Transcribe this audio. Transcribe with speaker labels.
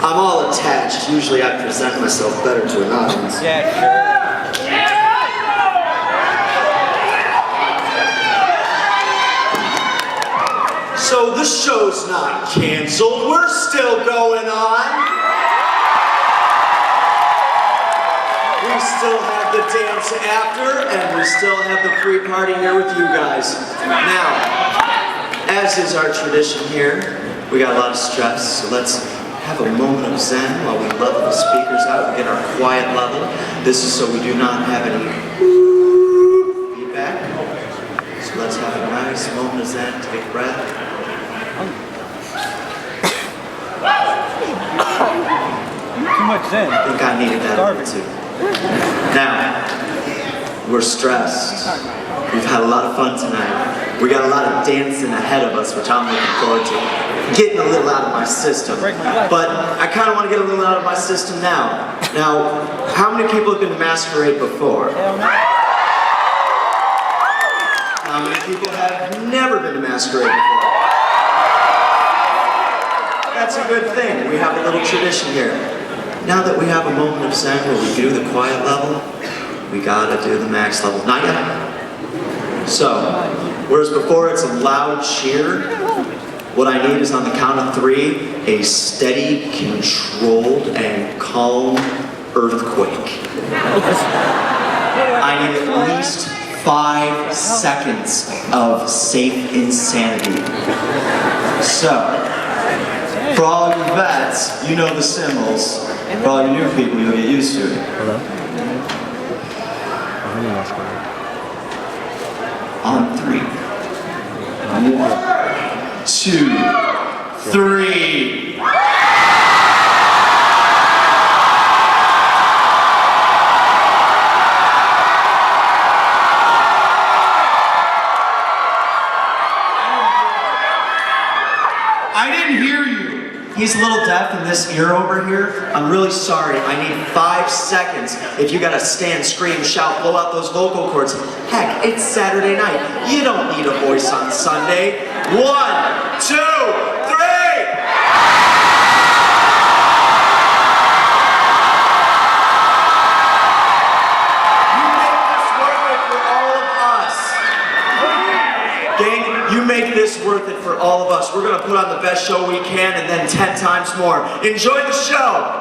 Speaker 1: I'm all attached. Usually I present myself better to an audience.
Speaker 2: Yeah, sure.
Speaker 1: So the show's not canceled. We're still going on. We still have the dance after, and we still have the pre-party here with you guys. Now, as is our tradition here, we got a lot of stress, so let's have a moment of zen while we level the speakers out and get our quiet level. This is so we do not have any feedback. So let's have a nice moment of zen, take a breath.
Speaker 2: Too much zen.
Speaker 1: I think I needed that a little too. Now, we're stressed. We've had a lot of fun tonight. We got a lot of dancing ahead of us, which I'm looking forward to. Getting a little out of my system. But I kind of want to get a little out of my system now. Now, how many people have been to Masquerade before? How many people have never been to Masquerade before? That's a good thing. We have a little tradition here. Now that we have a moment of zen where we do the quiet level, we gotta do the max level. Not yet. So, whereas before it's a loud cheer, what I need is on the count of 3, a steady, controlled, and calm earthquake. I need at least 5 seconds of safe insanity. So, for all you vets, you know the symbols. For all you new people, you'll get used to it.
Speaker 3: Hello?
Speaker 1: On 3. 1, 2, 3. I didn't hear you. He's a little deaf in this ear over here. I'm really sorry. I need 5 seconds. If you gotta stand, scream, shout, blow out those vocal cords. Heck, it's Saturday night. You don't need a voice on Sunday. 1, 2, 3. You make this worth it for all of us. We're gonna put on the best show we can and then 10 times more. Enjoy the show.